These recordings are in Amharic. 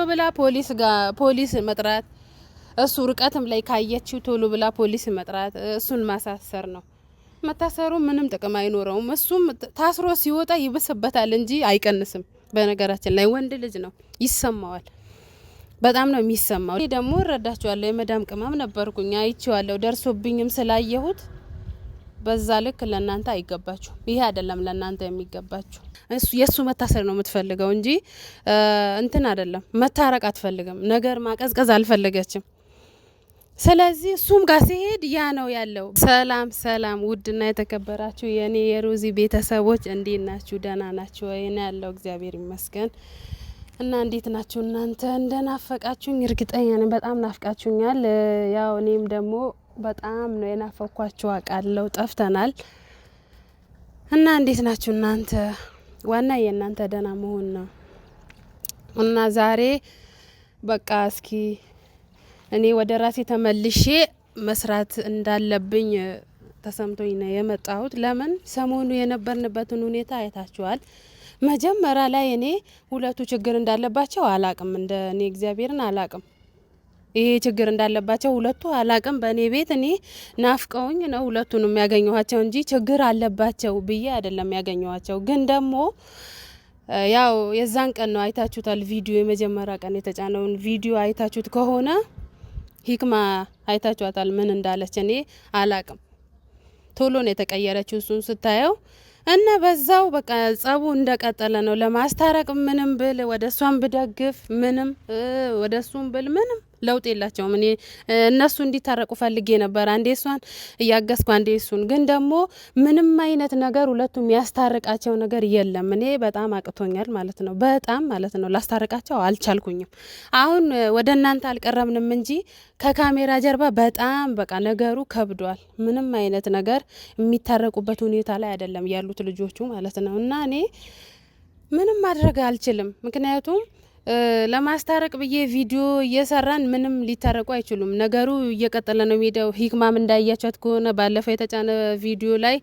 ብላ ፖሊስ መጥራት፣ እሱ ርቀትም ላይ ካየችው ቶሎ ብላ ፖሊስ መጥራት፣ እሱን ማሳሰር ነው። መታሰሩ ምንም ጥቅም አይኖረውም። እሱም ታስሮ ሲወጣ ይብስበታል እንጂ አይቀንስም። በነገራችን ላይ ወንድ ልጅ ነው፣ ይሰማዋል። በጣም ነው የሚሰማው። እኔ ደግሞ እረዳቸዋለሁ። የመዳም ቅመም ነበርኩኝ፣ አይቼዋለሁ። ደርሶብኝም ስላየሁት በዛ ልክ ለእናንተ አይገባችሁ። ይሄ አይደለም ለእናንተ የሚገባችሁ። የሱ መታሰር ነው የምትፈልገው እንጂ እንትን አይደለም። መታረቅ አትፈልግም። ነገር ማቀዝቀዝ አልፈለገችም። ስለዚህ እሱም ጋር ሲሄድ ያ ነው ያለው። ሰላም ሰላም! ውድና የተከበራችሁ የኔ የሮዚ ቤተሰቦች እንዴት ናችሁ? ደህና ናችሁ ወይ? እኔ ያለው እግዚአብሔር ይመስገን። እና እንዴት ናችሁ እናንተ? እንደናፈቃችሁኝ እርግጠኛ ነኝ። በጣም ናፍቃችሁኛል። ያው እኔም ደግሞ በጣም ነው የናፈኳችሁ አውቃለሁ። ጠፍተናል እና እንዴት ናችሁ እናንተ? ዋና የእናንተ ደህና መሆን ነው። እና ዛሬ በቃ እስኪ እኔ ወደ ራሴ ተመልሼ መስራት እንዳለብኝ ተሰምቶኝ ነው የመጣሁት። ለምን ሰሞኑ የነበርንበትን ሁኔታ አይታችኋል። መጀመሪያ ላይ እኔ ሁለቱ ችግር እንዳለባቸው አላቅም፣ እንደ እኔ እግዚአብሔርን አላቅም። ይሄ ችግር እንዳለባቸው ሁለቱ አላቅም። በእኔ ቤት እኔ ናፍቀውኝ ነው ሁለቱንም ያገኘኋቸው እንጂ ችግር አለባቸው ብዬ አይደለም ያገኘኋቸው። ግን ደግሞ ያው የዛን ቀን ነው አይታችሁታል። ቪዲዮ የመጀመሪያ ቀን የተጫነውን ቪዲዮ አይታችሁት ከሆነ ሂክማ አይታችኋታል ምን እንዳለች። እኔ አላቅም፣ ቶሎ ነው የተቀየረችው እሱን ስታየው እና በዛው በቃ ጸቡ እንደቀጠለ ነው። ለማስታረቅ ምንም ብል ወደ እሷን ብደግፍ ምንም ወደ እሱም ብል ምንም ለውጥ የላቸውም። እኔ እነሱ እንዲታረቁ ፈልጌ ነበር። አንዴ እሷን እያገዝኩ አንዴ እሱን። ግን ደግሞ ምንም አይነት ነገር ሁለቱም ያስታርቃቸው ነገር የለም። እኔ በጣም አቅቶኛል ማለት ነው። በጣም ማለት ነው። ላስታርቃቸው አልቻልኩኝም። አሁን ወደ እናንተ አልቀረብንም እንጂ ከካሜራ ጀርባ በጣም በቃ ነገሩ ከብዷል። ምንም አይነት ነገር የሚታረቁበት ሁኔታ ላይ አይደለም ያሉት ልጆቹ ማለት ነው። እና እኔ ምንም ማድረግ አልችልም። ምክንያቱም ለማስታረቅ ብዬ ቪዲዮ እየሰራን ምንም ሊታረቁ አይችሉም። ነገሩ እየቀጠለ ነው የሚሄደው። ሂክማም እንዳያቻት ከሆነ ባለፈው የተጫነ ቪዲዮ ላይ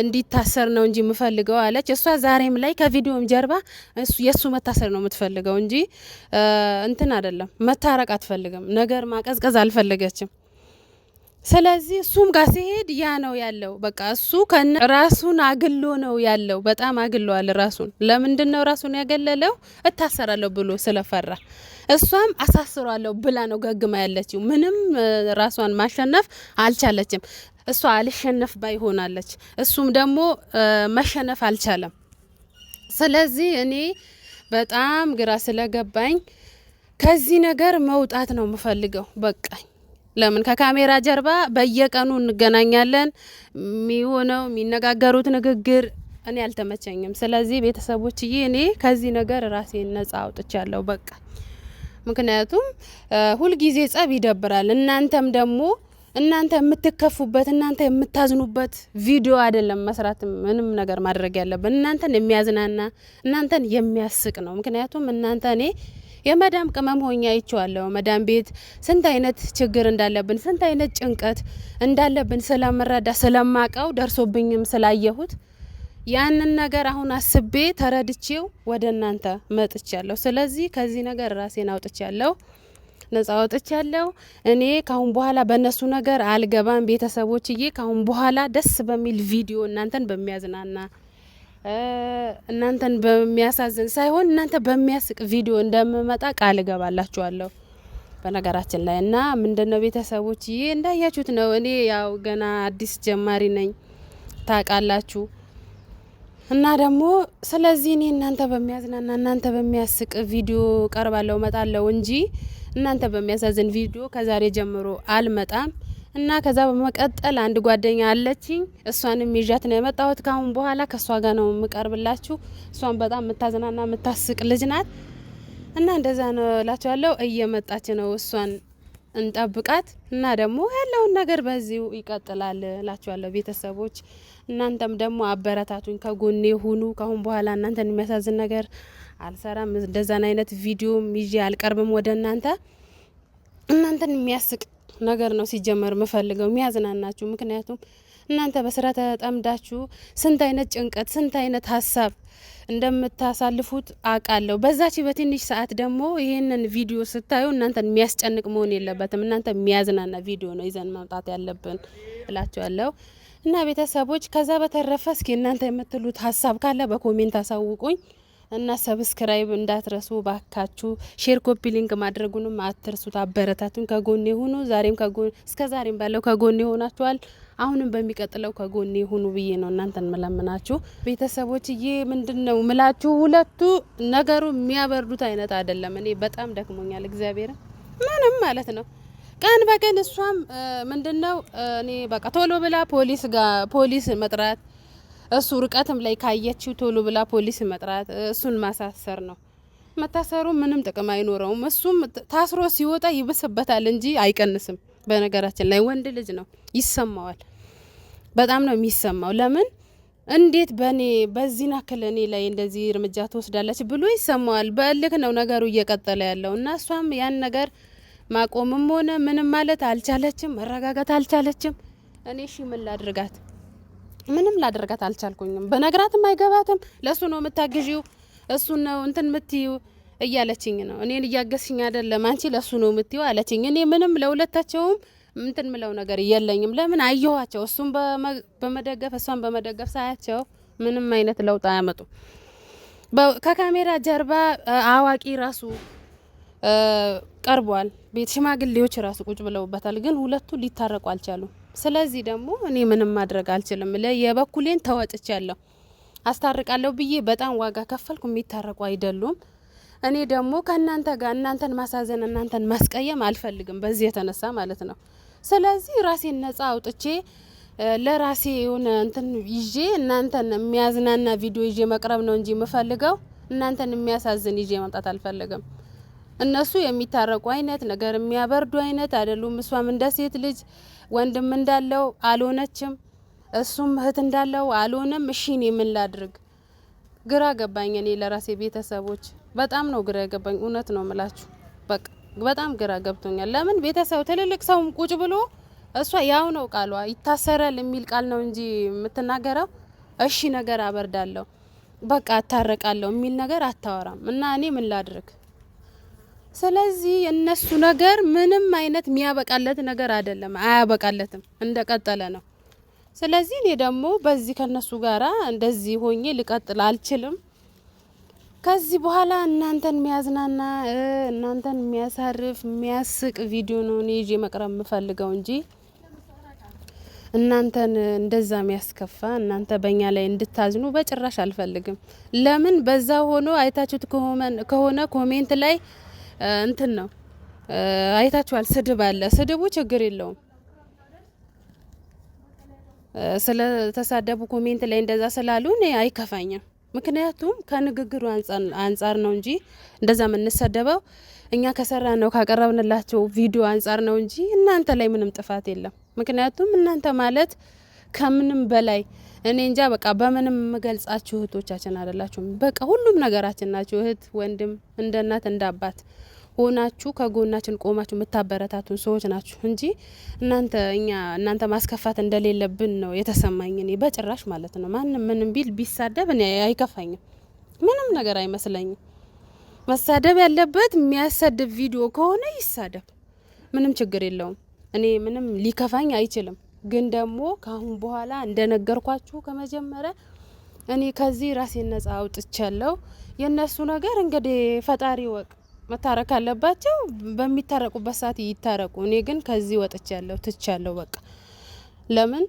እንዲታሰር ነው እንጂ የምፈልገው አለች። እሷ ዛሬም ላይ ከቪዲዮም ጀርባ የሱ መታሰር ነው የምትፈልገው እንጂ እንትን አይደለም። መታረቅ አትፈልግም። ነገር ማቀዝቀዝ አልፈለገችም። ስለዚህ እሱም ጋር ሲሄድ ያ ነው ያለው። በቃ እሱ ራሱን አግሎ ነው ያለው። በጣም አግሏል ራሱን። ለምንድን ነው ራሱን ያገለለው? እታሰራለሁ ብሎ ስለፈራ። እሷም አሳስሯለሁ ብላ ነው ገግማ ያለችው። ምንም ራሷን ማሸነፍ አልቻለችም። እሷ አልሸነፍ ባይ ሆናለች፣ እሱም ደግሞ መሸነፍ አልቻለም። ስለዚህ እኔ በጣም ግራ ስለገባኝ ከዚህ ነገር መውጣት ነው የምፈልገው። በቃኝ። ለምን ከካሜራ ጀርባ በየቀኑ እንገናኛለን። የሚሆነው የሚነጋገሩት ንግግር እኔ አልተመቸኝም። ስለዚህ ቤተሰቦችዬ እኔ ከዚህ ነገር ራሴን ነጻ አውጥቻለሁ። በቃ ምክንያቱም ሁልጊዜ ጸብ ይደብራል። እናንተም ደግሞ እናንተ የምትከፉበት እናንተ የምታዝኑበት ቪዲዮ አይደለም መስራት ምንም ነገር ማድረግ ያለብን። እናንተን የሚያዝናና እናንተን የሚያስቅ ነው። ምክንያቱም እናንተ እኔ የመዳም ቅመም ሆኛ አይቼዋለሁ። መዳም ቤት ስንት አይነት ችግር እንዳለብን ስንት አይነት ጭንቀት እንዳለብን ስለምረዳ ስለማቀው ደርሶብኝም ስላየሁት ያንን ነገር አሁን አስቤ ተረድቼው ወደ እናንተ መጥቻለሁ። ስለዚህ ከዚህ ነገር ራሴን አውጥቻለሁ፣ ነጻ አውጥቻለሁ። እኔ ካሁን በኋላ በእነሱ ነገር አልገባም። ቤተሰቦችዬ ካሁን በኋላ ደስ በሚል ቪዲዮ እናንተን በሚያዝናና እናንተን በሚያሳዝን ሳይሆን እናንተ በሚያስቅ ቪዲዮ እንደምመጣ ቃል እገባላችኋለሁ። በነገራችን ላይ እና ምንድነው ቤተሰቦች ይሄ እንዳያችሁት ነው። እኔ ያው ገና አዲስ ጀማሪ ነኝ ታውቃላችሁ። እና ደግሞ ስለዚህ እኔ እናንተ በሚያዝናና እናንተ በሚያስቅ ቪዲዮ ቀርባለሁ እመጣለሁ እንጂ እናንተ በሚያሳዝን ቪዲዮ ከዛሬ ጀምሮ አልመጣም። እና ከዛ በመቀጠል አንድ ጓደኛ አለችኝ። እሷንም ይዣት ነው የመጣሁት። ካሁን በኋላ ከሷ ጋር ነው የምቀርብላችሁ። እሷን በጣም የምታዝናና የምታስቅ ልጅ ናት። እና እንደዛ ነው እላችኋለሁ። እየመጣች ነው፣ እሷን እንጠብቃት። እና ደግሞ ያለውን ነገር በዚሁ ይቀጥላል እላችኋለሁ ቤተሰቦች። እናንተም ደግሞ አበረታቱኝ፣ ከጎኔ ሁኑ። ካሁን በኋላ እናንተን የሚያሳዝን ነገር አልሰራም። እንደዛን አይነት ቪዲዮም ይዤ አልቀርብም ወደ እናንተ። እናንተን የሚያስቅ ነገር ነው ሲጀመር የምፈልገው፣ የሚያዝናናችሁ። ምክንያቱም እናንተ በስራ ተጠምዳችሁ ስንት አይነት ጭንቀት ስንት አይነት ሀሳብ እንደምታሳልፉት አውቃለሁ። በዛች በትንሽ ሰዓት ደግሞ ይሄንን ቪዲዮ ስታዩ እናንተን የሚያስጨንቅ መሆን የለበትም። እናንተ የሚያዝናና ቪዲዮ ነው ይዘን መምጣት ያለብን እላችኋለሁ። እና ቤተሰቦች ከዛ በተረፈ እስኪ እናንተ የምትሉት ሀሳብ ካለ በኮሜንት አሳውቁኝ። እና ሰብስክራይብ እንዳትረሱ ባካችሁ። ሼር ኮፒ ሊንክ ማድረጉንም አትርሱት። አበረታቱን፣ ከጎኔ ሁኑ። ዛሬም እስከ ዛሬም ባለው ከጎኔ ሆናችኋል። አሁንም በሚቀጥለው ከጎኔ ሁኑ ብዬ ነው እናንተን መለምናችሁ ቤተሰቦችዬ። ምንድነው ምላችሁ ሁለቱ ነገሩ የሚያበርዱት አይነት አይደለም። እኔ በጣም ደክሞኛል እግዚአብሔርን ምንም ማለት ነው። ቀን በቀን እሷም ምንድነው እኔ በቃ ቶሎ ብላ ፖሊስ መጥራት፣ እሱ ርቀትም ላይ ካየችው ቶሎ ብላ ፖሊስ መጥራት፣ እሱን ማሳሰር ነው። መታሰሩ ምንም ጥቅም አይኖረውም። እሱም ታስሮ ሲወጣ ይብስበታል እንጂ አይቀንስም። በነገራችን ላይ ወንድ ልጅ ነው፣ ይሰማዋል። በጣም ነው የሚሰማው። ለምን እንዴት በዚህ ናክል እኔ ላይ እንደዚህ እርምጃ ትወስዳለች ብሎ ይሰማዋል። በእልክ ነው ነገሩ እየቀጠለ ያለው እና እሷም ያን ነገር ማቆምም ሆነ ምንም ማለት አልቻለችም፣ መረጋጋት አልቻለችም። እኔ እሺ ምን ላድርጋት? ምንም ላደርጋት አልቻልኩኝም። በነግራትም አይገባትም። ለሱ ነው የምታግዢው፣ እሱ ነው እንትን ምትዩ እያለችኝ ነው። እኔን እያገዝሽኝ አይደለም አንቺ ለሱ ነው ምትዩ አለችኝ። እኔ ምንም ለሁለታቸውም እንትን ምለው ነገር የለኝም። ለምን አየኋቸው፣ እሱም በመደገፍ እሷን በመደገፍ ሳያቸው ምንም አይነት ለውጥ አያመጡ። ከካሜራ ጀርባ አዋቂ ራሱ ቀርቧል። ቤት ሽማግሌዎች ራሱ ቁጭ ብለውበታል። ግን ሁለቱ ሊታረቁ አልቻሉም። ስለዚህ ደግሞ እኔ ምንም ማድረግ አልችልም። የበኩሌን ተወጥቻለሁ። አስታርቃለሁ ብዬ በጣም ዋጋ ከፈልኩ። የሚታረቁ አይደሉም። እኔ ደግሞ ከእናንተ ጋር እናንተን ማሳዘን እናንተን ማስቀየም አልፈልግም። በዚህ የተነሳ ማለት ነው። ስለዚህ ራሴን ነጻ አውጥቼ ለራሴ የሆነ እንትን ይዤ እናንተን የሚያዝናና ቪዲዮ ይዤ መቅረብ ነው እንጂ የምፈልገው እናንተን የሚያሳዝን ይዤ መምጣት አልፈልግም። እነሱ የሚታረቁ አይነት ነገር የሚያበርዱ አይነት አይደሉም። እሷም እንደ ሴት ልጅ ወንድም እንዳለው አልሆነችም፣ እሱም እህት እንዳለው አልሆነም። እሺ እኔ ምን ላድርግ? ግራ ገባኝ። እኔ ለራሴ ቤተሰቦች በጣም ነው ግራ ገባኝ። እውነት ነው ምላችሁ፣ በቃ በጣም ግራ ገብቶኛል። ለምን ቤተሰብ ትልልቅ ሰውም ቁጭ ብሎ እሷ ያው ነው ቃሏ ይታሰራል የሚል ቃል ነው እንጂ የምትናገረው እሺ ነገር አበርዳለሁ በቃ አታረቃለሁ የሚል ነገር አታወራም። እና እኔ ምን ላድርግ? ስለዚህ እነሱ ነገር ምንም አይነት የሚያበቃለት ነገር አይደለም፣ አያበቃለትም፣ እንደቀጠለ ነው። ስለዚህ እኔ ደግሞ በዚህ ከነሱ ጋራ እንደዚህ ሆኜ ልቀጥል አልችልም። ከዚህ በኋላ እናንተን የሚያዝናና እናንተን የሚያሳርፍ የሚያስቅ ቪዲዮ ነው እኔ ይዤ መቅረብ የምፈልገው እንጂ እናንተን እንደዛ የሚያስከፋ እናንተ በእኛ ላይ እንድታዝኑ በጭራሽ አልፈልግም። ለምን በዛ ሆኖ አይታችሁት ከሆነ ኮሜንት ላይ እንትን ነው አይታችኋል፣ ስድብ አለ። ስድቡ ችግር የለውም። ስለተሳደቡ ኮሜንት ላይ እንደዛ ስላሉ እኔ አይከፋኝም። ምክንያቱም ከንግግሩ አንጻር ነው እንጂ እንደዛ የምንሰደበው እኛ ከሰራ ነው ካቀረብንላቸው ቪዲዮ አንጻር ነው እንጂ እናንተ ላይ ምንም ጥፋት የለም። ምክንያቱም እናንተ ማለት ከምንም በላይ እኔ እንጃ በቃ በምንም የምገልጻችሁ እህቶቻችን አይደላችሁም። በቃ ሁሉም ነገራችን ናችሁ። እህት ወንድም፣ እንደ እናት እንደ አባት ሆናችሁ ከጎናችን ቆማችሁ የምታበረታቱን ሰዎች ናችሁ እንጂ እናንተ ማስከፋት እንደሌለብን ነው የተሰማኝ። እኔ በጭራሽ ማለት ነው። ማንም ምንም ቢሳደብ እኔ አይከፋኝም፣ ምንም ነገር አይመስለኝም። መሳደብ ያለበት የሚያሰድብ ቪዲዮ ከሆነ ይሳደብ፣ ምንም ችግር የለውም። እኔ ምንም ሊከፋኝ አይችልም። ግን ደግሞ ካሁን በኋላ እንደነገርኳችሁ ከመጀመሪያ እኔ ከዚህ ራሴን ነጻ አውጥቻለሁ። የነሱ ነገር እንግዲህ ፈጣሪ ወቅ መታረቅ አለባቸው። በሚታረቁበት ሰዓት ይታረቁ። እኔ ግን ከዚህ ወጥቻለሁ፣ ትቻለሁ። በቃ ለምን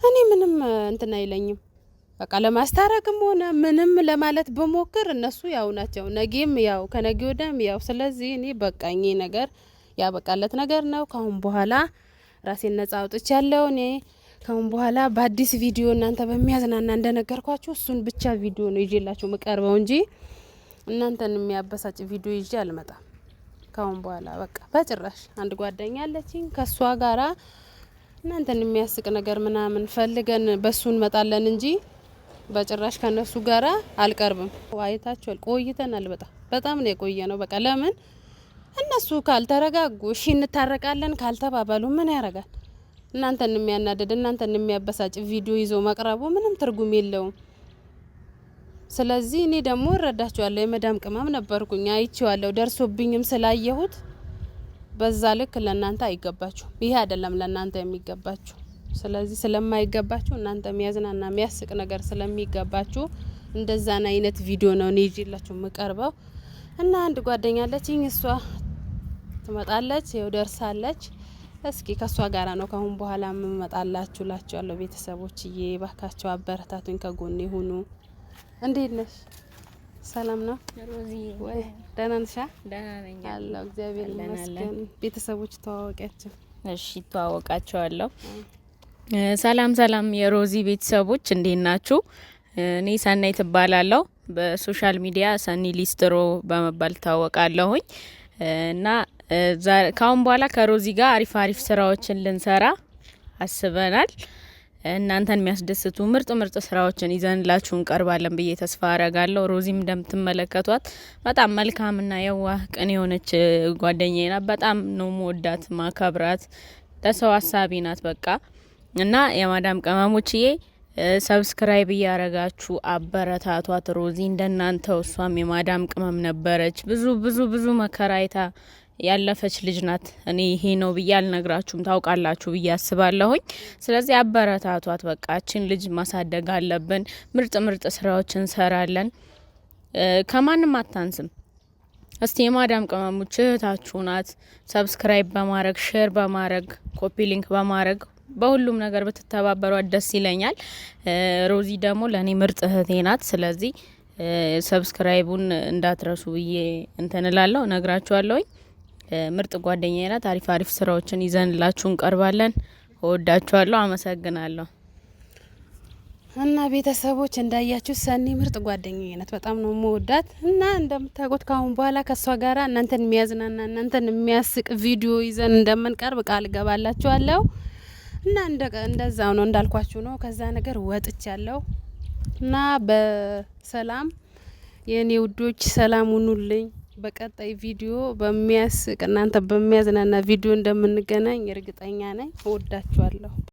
እኔ ምንም እንትን አይለኝም። በቃ ለማስታረቅም ሆነ ምንም ለማለት በሞክር እነሱ ያው ናቸው። ነጌም ያው ከነጌ ወደም ያው። ስለዚህ እኔ በቃኝ ነገር ያበቃለት ነገር ነው። ካሁን በኋላ ራሴን ነጻ አውጥቻለሁ። እኔ ካሁን በኋላ በአዲስ ቪዲዮ እናንተ በሚያዝናና እንደነገርኳችሁ እሱን ብቻ ቪዲዮ ነው ይዤላችሁ መቀርበው እንጂ እናንተን የሚያበሳጭ ቪዲዮ ይዤ አልመጣም ካሁን በኋላ በቃ በጭራሽ። አንድ ጓደኛ አለችኝ፣ ከሷ ጋራ እናንተን የሚያስቅ ነገር ምናምን ፈልገን በሱ እንመጣለን እንጂ በጭራሽ ከነሱ ጋራ አልቀርብም። አይታችኋል፣ ቆይተናል። በጣም ነው የቆየ ነው። በቃ ለምን እነሱ ካልተረጋጉ እሺ እንታረቃለን ካልተባባሉ ምን ያረጋል? እናንተን የሚያናደድ እናንተን የሚያበሳጭ ቪዲዮ ይዞ መቅረቡ ምንም ትርጉም የለውም። ስለዚህ እኔ ደግሞ እረዳቸዋለሁ። የመዳም ቅመም ነበርኩኝ፣ አይቼዋለሁ፣ ደርሶብኝም ስላየሁት በዛ ልክ ለእናንተ አይገባችሁ። ይሄ አይደለም ለእናንተ የሚገባችሁ። ስለዚህ ስለማይገባችሁ እናንተ የሚያዝናና የሚያስቅ ነገር ስለሚገባችሁ እንደዛን አይነት ቪዲዮ ነው እኔ ይዤላችሁ የምቀርበው። እና አንድ ጓደኛ አለችኝ፣ እሷ ትመጣለች፣ ይኸው ደርሳለች። እስኪ ከሷ ጋራ ነው ካሁን በኋላ የምመጣላችሁ ላችኋለሁ። ቤተሰቦችዬ ባካቸው አበረታቱኝ፣ ከጎኔ ሁኑ። እንዴት ነሽ? ሰላም ነው ሮዚ? ወይ ደህና ነሽ? ደህና ነኝ አለሁ፣ እግዚአብሔር ይመስገን። ቤተሰቦች ተዋወቂያቸው። እሺ ተዋወቃቸዋለሁ። ሰላም ሰላም የሮዚ ቤተሰቦች እንዴት ናችሁ? እኔ ሰናይ ትባላለሁ። በሶሻል ሚዲያ ሰኒ ሊስትሮ በመባል ታወቃለሁኝ እና ካሁን በኋላ ከሮዚ ጋር አሪፍ አሪፍ ስራዎችን ልንሰራ አስበናል። እናንተን የሚያስደስቱ ምርጥ ምርጥ ስራዎችን ይዘንላችሁ እንቀርባለን ብዬ ተስፋ አረጋለሁ። ሮዚም እንደምትመለከቷት በጣም መልካምና የዋህ ቅን የሆነች ጓደኛዬ ናት። በጣም ነው መወዳት ማከብራት፣ ለሰው ሀሳቢ ናት በቃ። እና የማዳም ቅመሞችዬ ሰብስክራይብ እያረጋችሁ አበረታቷት። ሮዚ እንደናንተው እሷም የማዳም ቅመም ነበረች። ብዙ ብዙ ብዙ መከራ አይታ ያለፈች ልጅ ናት። እኔ ይሄ ነው ብዬ አልነግራችሁም፣ ታውቃላችሁ ብዬ አስባለሁኝ። ስለዚህ አበረታቷት። በቃችን ልጅ ማሳደግ አለብን። ምርጥ ምርጥ ስራዎችን እንሰራለን። ከማንም አታንስም። እስቲ የማዳም ቅመሞች እህታችሁ ናት። ሰብስክራይብ በማድረግ ሼር በማድረግ ኮፒ ሊንክ በማድረግ በሁሉም ነገር ብትተባበሯት ደስ ይለኛል። ሮዚ ደግሞ ለእኔ ምርጥ እህቴ ናት። ስለዚህ ሰብስክራይቡን እንዳትረሱ ብዬ እንትንላለሁ፣ ነግራችኋለሁኝ። ምርጥ ጓደኛዬ ናት። አሪፍ አሪፍ ስራዎችን ይዘንላችሁ እንቀርባለን። እወዳችኋለሁ። አመሰግናለሁ። እና ቤተሰቦች እንዳያችሁ ሰኒ ምርጥ ጓደኛዬ ናት። በጣም ነው መወዳት እና እንደምታውቁት ካሁን በኋላ ከሷ ጋራ እናንተን የሚያዝናና እናንተን የሚያስቅ ቪዲዮ ይዘን እንደምንቀርብ ቃል ገባላችኋለሁ። እና እንደዛው ነው እንዳልኳችሁ ነው። ከዛ ነገር ወጥቻለሁ እና በሰላም የኔ ውዶች ሰላም ሁኑልኝ። በቀጣይ ቪዲዮ በሚያስቅ እናንተ በሚያዝናና ቪዲዮ እንደምንገናኝ እርግጠኛ ነኝ። እወዳችኋለሁ።